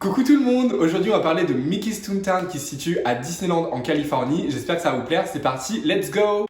Coucou tout le monde, aujourd'hui on va parler de Mickey's Toontown qui se situe à Disneyland en Californie. J'espère que ça va vous plaire, c'est parti, let's go!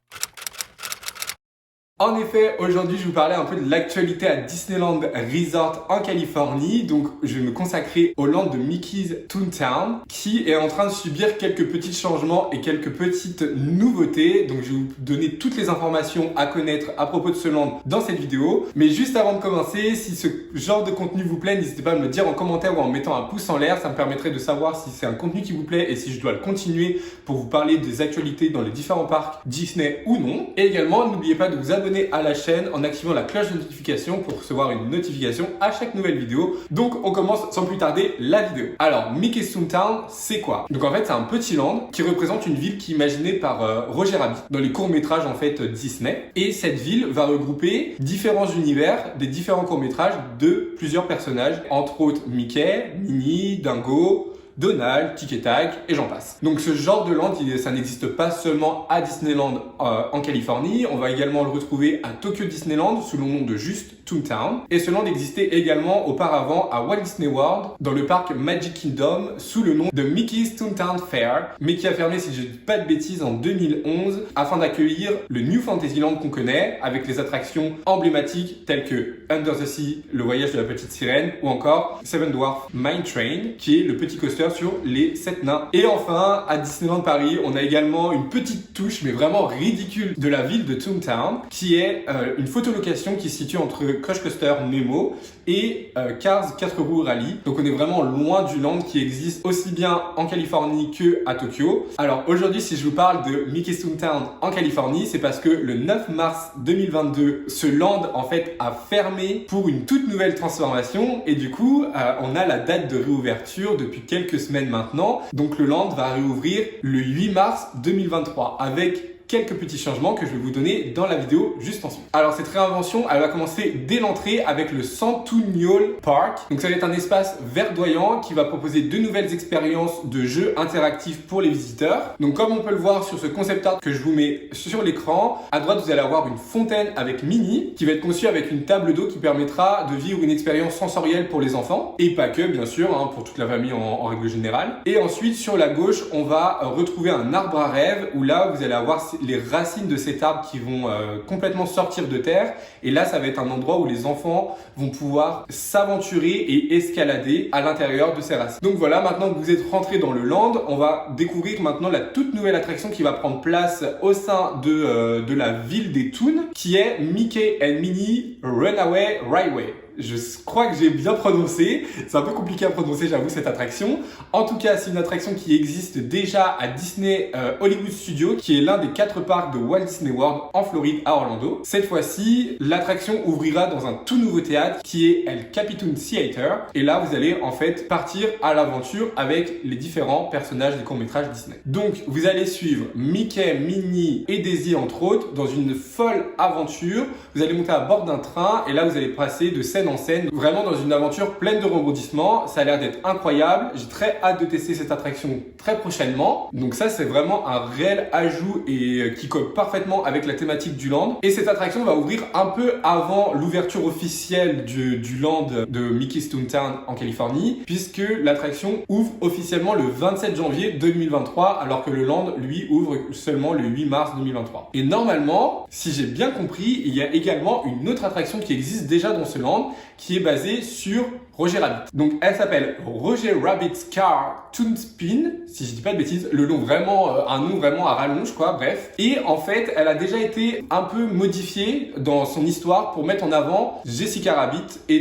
En effet, aujourd'hui je vais vous parler un peu de l'actualité à Disneyland Resort en Californie. Donc je vais me consacrer au land de Mickey's Toontown qui est en train de subir quelques petits changements et quelques petites nouveautés. Donc je vais vous donner toutes les informations à connaître à propos de ce land dans cette vidéo. Mais juste avant de commencer, si ce genre de contenu vous plaît, n'hésitez pas à me le dire en commentaire ou en mettant un pouce en l'air. Ça me permettrait de savoir si c'est un contenu qui vous plaît et si je dois le continuer pour vous parler des actualités dans les différents parcs Disney ou non. Et également, n'oubliez pas de vous abonner à la chaîne en activant la cloche de notification pour recevoir une notification à chaque nouvelle vidéo. Donc on commence sans plus tarder la vidéo. Alors Mickey's Toontown, c'est quoi? Donc en fait c'est un petit land qui représente une ville qui est imaginée par Roger Rabbit dans les courts-métrages en fait Disney. Et cette ville va regrouper différents univers, des différents courts-métrages de plusieurs personnages, entre autres Mickey, Minnie, Dingo, Donald, Tic et Tac, et j'en passe. Donc ce genre de land, ça n'existe pas seulement à Disneyland en Californie, on va également le retrouver à Tokyo Disneyland sous le nom de juste Toontown. Et ce land existait également auparavant à Walt Disney World, dans le parc Magic Kingdom, sous le nom de Mickey's Toontown Fair, mais qui a fermé, si je dis pas de bêtises, en 2011, afin d'accueillir le New Fantasyland qu'on connaît, avec les attractions emblématiques telles que Under the Sea, le voyage de la petite sirène, ou encore Seven Dwarfs Mine Train, qui est le petit coaster sur les 7 nains. Et enfin, à Disneyland Paris, on a également une petite touche, mais vraiment ridicule, de la ville de Toontown, qui est une photolocation qui se situe entre Crush Coaster Nemo et Cars 4 roues Rally. Donc on est vraiment loin du land qui existe aussi bien en Californie que à Tokyo. Alors aujourd'hui, si je vous parle de Mickey's Toontown en Californie, c'est parce que le 9 mars 2022, ce land en fait a fermé pour une toute nouvelle transformation et du coup, on a la date de réouverture depuis quelques semaines maintenant. Donc le land va réouvrir le 8 mars 2023 avec quelques petits changements que je vais vous donner dans la vidéo juste ensuite. Alors cette réinvention, elle va commencer dès l'entrée avec le Centennial Park. Donc ça va être un espace verdoyant qui va proposer de nouvelles expériences de jeux interactifs pour les visiteurs. Donc comme on peut le voir sur ce concept art que je vous mets sur l'écran, à droite vous allez avoir une fontaine avec Minnie qui va être conçue avec une table d'eau qui permettra de vivre une expérience sensorielle pour les enfants et pas que bien sûr, pour toute la famille en règle générale. Et ensuite sur la gauche, on va retrouver un arbre à rêve où là vous allez avoir les racines de cet arbre qui vont complètement sortir de terre et là ça va être un endroit où les enfants vont pouvoir s'aventurer et escalader à l'intérieur de ces racines. Donc voilà, maintenant que vous êtes rentré dans le land, on va découvrir maintenant la toute nouvelle attraction qui va prendre place au sein de la ville des Toons qui est Mickey and Minnie Runaway Railway. Je crois que j'ai bien prononcé. C'est un peu compliqué à prononcer, j'avoue, cette attraction. En tout cas, c'est une attraction qui existe déjà à Disney Hollywood Studios, qui est l'un des 4 parcs de Walt Disney World en Floride à Orlando. Cette fois-ci, l'attraction ouvrira dans un tout nouveau théâtre qui est El Capitan Theater. Et là, vous allez en fait partir à l'aventure avec les différents personnages des courts-métrages Disney. Donc, vous allez suivre Mickey, Minnie et Daisy, entre autres, dans une folle aventure. Vous allez monter à bord d'un train et là, vous allez passer de scène en scène, vraiment dans une aventure pleine de rebondissements. Ça a l'air d'être incroyable. J'ai très hâte de tester cette attraction très prochainement. Donc ça, c'est vraiment un réel ajout et qui colle parfaitement avec la thématique du land. Et cette attraction va ouvrir un peu avant l'ouverture officielle du land de Mickey's Toontown en Californie, puisque l'attraction ouvre officiellement le 27 janvier 2023, alors que le land, lui, ouvre seulement le 8 mars 2023. Et normalement, si j'ai bien compris, il y a également une autre attraction qui existe déjà dans ce land, qui est basée sur Roger Rabbit. Donc elle s'appelle Roger Rabbit's Car Toon Spin, si je dis pas de bêtises, le nom vraiment, un nom vraiment à rallonge quoi, bref. Et en fait, elle a déjà été un peu modifiée dans son histoire pour mettre en avant Jessica Rabbit et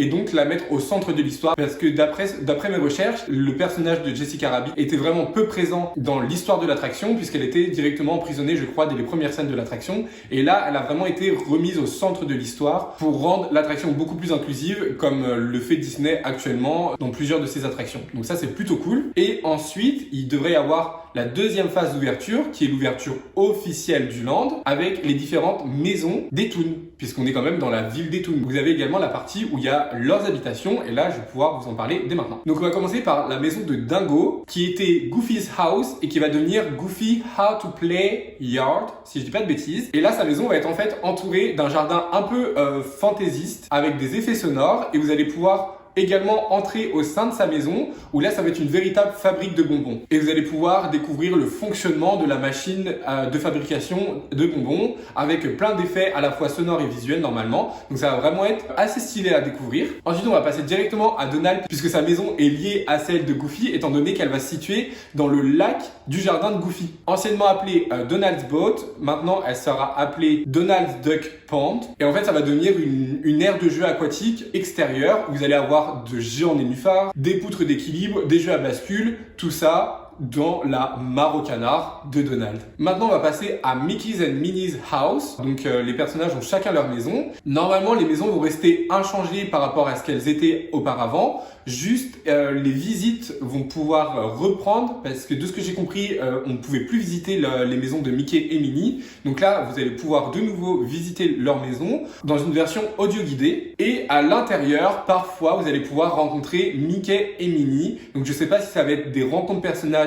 donc la mettre au centre de l'histoire parce que d'après mes recherches, le personnage de Jessica Rabbit était vraiment peu présent dans l'histoire de l'attraction puisqu'elle était directement emprisonnée, je crois, dès les premières scènes de l'attraction. Et là, elle a vraiment été remise au centre de l'histoire pour rendre l'attraction beaucoup plus inclusive comme le fait Disney actuellement dans plusieurs de ses attractions. Donc ça, c'est plutôt cool. Et ensuite, il devrait y avoir la deuxième phase d'ouverture, qui est l'ouverture officielle du land, avec les différentes maisons des Toons, puisqu'on est quand même dans la ville des Toons. Vous avez également la partie où il y a leurs habitations, et là, je vais pouvoir vous en parler dès maintenant. Donc on va commencer par la maison de Dingo, qui était Goofy's House, et qui va devenir Goofy How to Play Yard, si je dis pas de bêtises. Et là, sa maison va être en fait entourée d'un jardin un peu fantaisiste, avec des effets sonores, et vous allez pouvoir également entrer au sein de sa maison où là, ça va être une véritable fabrique de bonbons. Et vous allez pouvoir découvrir le fonctionnement de la machine de fabrication de bonbons avec plein d'effets à la fois sonores et visuels normalement. Donc ça va vraiment être assez stylé à découvrir. Ensuite, on va passer directement à Donald puisque sa maison est liée à celle de Goofy étant donné qu'elle va se situer dans le lac du jardin de Goofy. Anciennement appelée Donald's Boat, maintenant elle sera appelée Donald's Duck Pond. Et en fait, ça va devenir une aire de jeu aquatique extérieure où vous allez avoir de géants nénuphars, des poutres d'équilibre, des jeux à bascule, tout ça dans la mare au canard de Donald. Maintenant, on va passer à Mickey's and Minnie's House. Donc, les personnages ont chacun leur maison. Normalement, les maisons vont rester inchangées par rapport à ce qu'elles étaient auparavant. Juste, les visites vont pouvoir reprendre parce que de ce que j'ai compris, on ne pouvait plus visiter les maisons de Mickey et Minnie. Donc là, vous allez pouvoir de nouveau visiter leur maison dans une version audio guidée. Et à l'intérieur, parfois, vous allez pouvoir rencontrer Mickey et Minnie. Donc, je ne sais pas si ça va être des rencontres personnages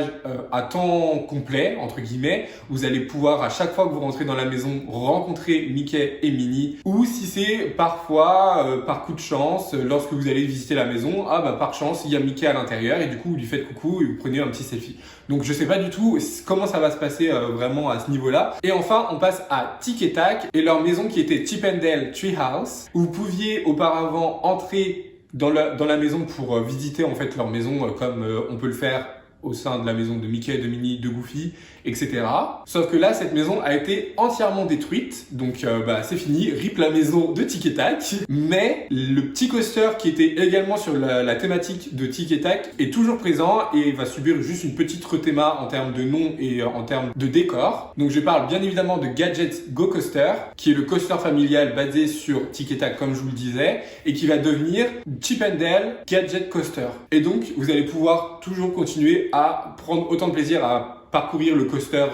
à temps complet, entre guillemets. Vous allez pouvoir, à chaque fois que vous rentrez dans la maison, rencontrer Mickey et Minnie. Ou si c'est parfois, par coup de chance, lorsque vous allez visiter la maison, par chance, il y a Mickey à l'intérieur et du coup, vous lui faites coucou et vous prenez un petit selfie. Donc, je sais pas du tout comment ça va se passer vraiment à ce niveau-là. Et enfin, on passe à Tic et Tac et leur maison qui était Chip 'n Dale Treehouse, où vous pouviez auparavant entrer dans la maison pour visiter en fait leur maison comme on peut le faire au sein de la maison de Mickey, de Minnie, de Goofy, etc. Sauf que là, cette maison a été entièrement détruite. Donc, c'est fini. RIP la maison de Tic et Tac. Mais le petit coaster qui était également sur la thématique de Tic et Tac est toujours présent et va subir juste une petite rethéma en termes de nom et en termes de décor. Donc, je parle bien évidemment de Gadget Go Coaster, qui est le coaster familial basé sur Tic et Tac, comme je vous le disais, et qui va devenir Chip 'n Dale Gadget Coaster. Et donc, vous allez pouvoir toujours continuer à prendre autant de plaisir à parcourir le coaster,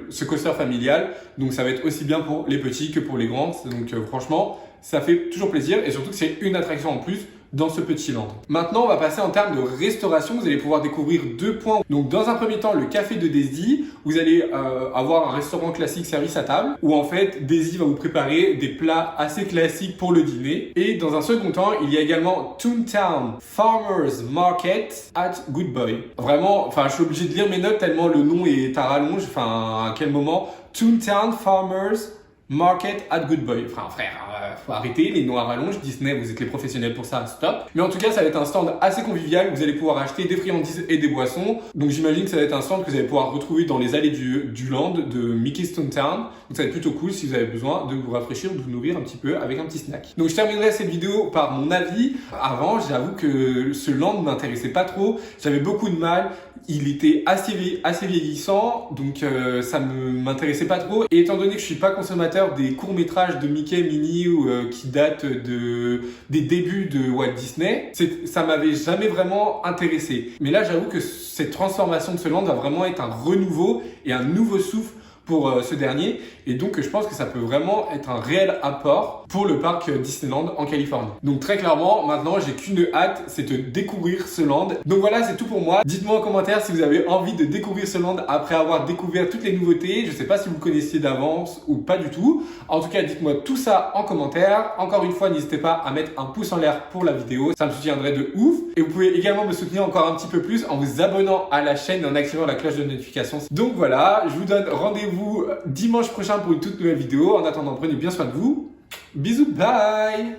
ce coaster familial. Donc ça va être aussi bien pour les petits que pour les grands. Donc franchement, ça fait toujours plaisir et surtout que c'est une attraction en plus dans ce petit land. Maintenant, on va passer en termes de restauration. Vous allez pouvoir découvrir 2 points. Donc, dans un premier temps, le café de Daisy. Vous allez avoir un restaurant classique service à table où en fait, Daisy va vous préparer des plats assez classiques pour le dîner. Et dans un second temps, il y a également Toontown Farmers Market at Good Boy. Vraiment, je suis obligé de lire mes notes tellement le nom est à rallonge. À quel moment? Toontown Farmers Market at Good Boy. Frère, faut arrêter les noms à rallonge. Disney, vous êtes les professionnels pour ça, stop. Mais en tout cas, ça va être un stand assez convivial. Vous allez pouvoir acheter des friandises et des boissons. Donc j'imagine que ça va être un stand que vous allez pouvoir retrouver dans les allées du land de Mickey's Toontown. Donc ça va être plutôt cool si vous avez besoin de vous rafraîchir, de vous nourrir un petit peu avec un petit snack. Donc je terminerai cette vidéo par mon avis. Avant, j'avoue que ce land ne m'intéressait pas trop. J'avais beaucoup de mal. Il était assez vieillissant, donc ça m'intéressait pas trop. Et étant donné que je suis pas consommateur des courts-métrages de Mickey, Minnie qui datent des débuts de Walt Disney, ça m'avait jamais vraiment intéressé. Mais là, j'avoue que cette transformation de ce land va vraiment être un renouveau et un nouveau souffle pour ce dernier, et donc je pense que ça peut vraiment être un réel apport pour le parc Disneyland en Californie. Donc très clairement, maintenant j'ai qu'une hâte, c'est de découvrir ce land. Donc voilà, c'est tout pour moi. Dites-moi en commentaire si vous avez envie de découvrir ce land après avoir découvert toutes les nouveautés. Je sais pas si vous connaissiez d'avance ou pas du tout. En tout cas, dites-moi tout ça en commentaire. Encore une fois, n'hésitez pas à mettre un pouce en l'air pour la vidéo, ça me soutiendrait de ouf. Et vous pouvez également me soutenir encore un petit peu plus en vous abonnant à la chaîne et en activant la cloche de notification. Donc voilà, je vous donne rendez-vous dimanche prochain pour une toute nouvelle vidéo. En attendant, prenez bien soin de vous. Bisous, bye!